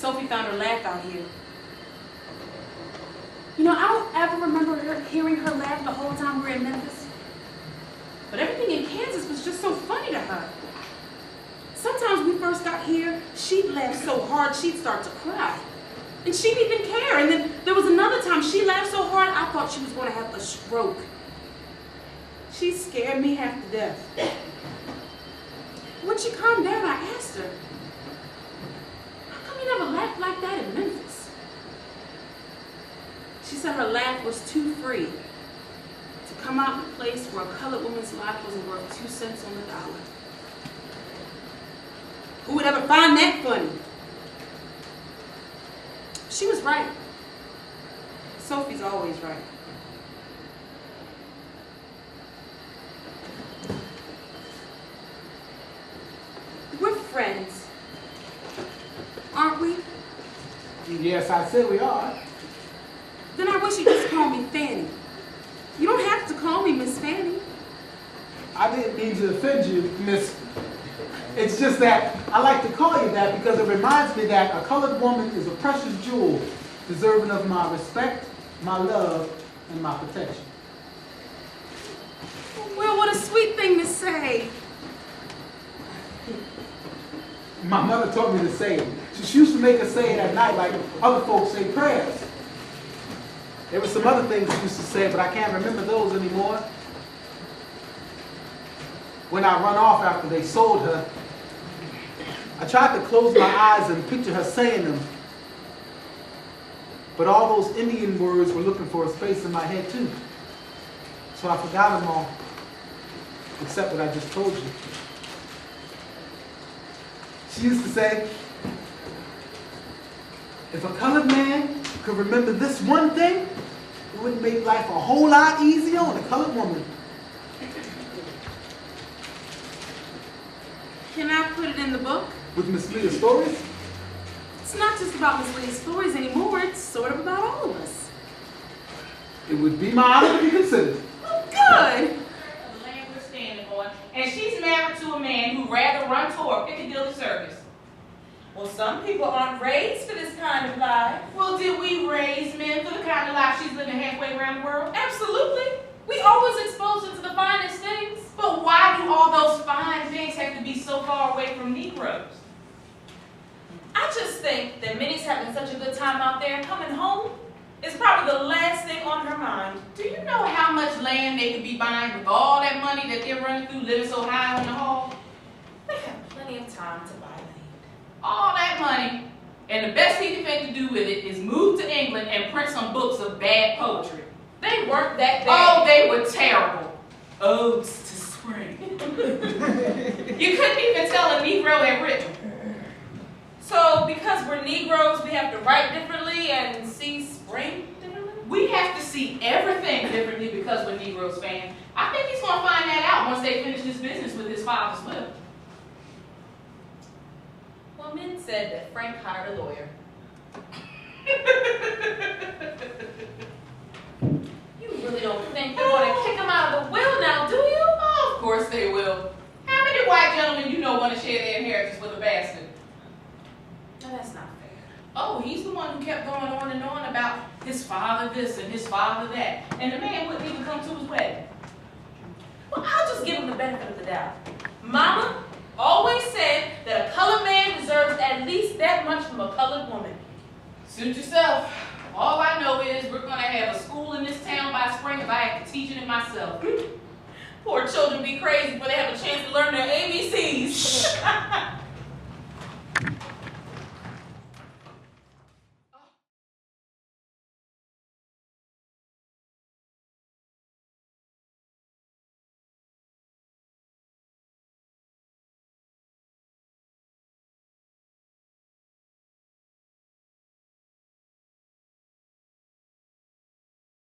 Sophie found her laugh out here. You know, I don't ever remember hearing her laugh the whole time we were in Memphis. But everything in Kansas was just so funny to her. Sometimes when we first got here, she'd laugh so hard she'd start to cry. And she didn't even care. And then there was another time she laughed so hard I thought she was going to have a stroke. She scared me half to death. When she calmed down, I asked her, how come you never laughed like that in Memphis? She said her laugh was too free to come out in a place where a colored woman's life wasn't worth 2 cents on the dollar. Who would ever find that funny? She was right. Sophie's always right. We're friends, aren't we? Yes, I said we are. Then I wish you'd just call me Fanny. You don't have to call me Miss Fanny. I didn't mean to offend you, Miss. It's just that I like to call you that because it reminds me that a colored woman is a precious jewel, deserving of my respect, my love, and my protection. Well, what a sweet thing to say. My mother taught me to say it. She used to make us say it at night like other folks say prayers. There were some other things she used to say, but I can't remember those anymore. When I run off after they sold her, I tried to close my eyes and picture her saying them. But all those Indian words were looking for a space in my head too. So I forgot them all, except what I just told you. She used to say, if a colored man could remember this one thing, it would make life a whole lot easier on a colored woman. Can I put it in the book? With Miss Leah's stories? It's not just about Miss Leah's stories anymore. It's sort of about all of us. It would be my honor to be considered. Oh, good. The land we're standing on, and she's married to a man who'd rather run toward Piccadilly Circus. Well, some people aren't raised for this kind of life. Well, did we raise men for the kind of life she's living halfway around the world? Absolutely. We always expose her to the finest things. But why do all those fine things have to be so far away from Negroes? I just think that Minnie's having such a good time out there, and coming home is probably the last thing on her mind. Do you know how much land they could be buying with all that money that they're running through, living so high on the hall? They have plenty of time to buy land. All that money, and the best he can think to do with it is move to England and print some books of bad poetry. They weren't that bad. Oh, they were terrible. Odes to spring. You couldn't even tell a Negro had written. So, because we're Negroes, we have to write differently and see spring differently? We have to see everything differently because we're Negroes, fans. I think he's going to find that out once they finish this business with his father's will. Well, Min said that Frank hired a lawyer. You really don't think they're going to kick him out of the will now, do you? Oh, of course they will. How many white gentlemen you know want to share their inheritance with a bastard? No, that's not fair. Oh, he's the one who kept going on and on about his father this and his father that. And the man wouldn't even come to his wedding. Well, I'll just give him the benefit of the doubt. Mama always said that a colored man deserves at least that much from a colored woman. Suit yourself. All I know is we're going to have a school in this town by spring if I have to teach it myself. Poor children be crazy before they have a chance to learn their ABCs.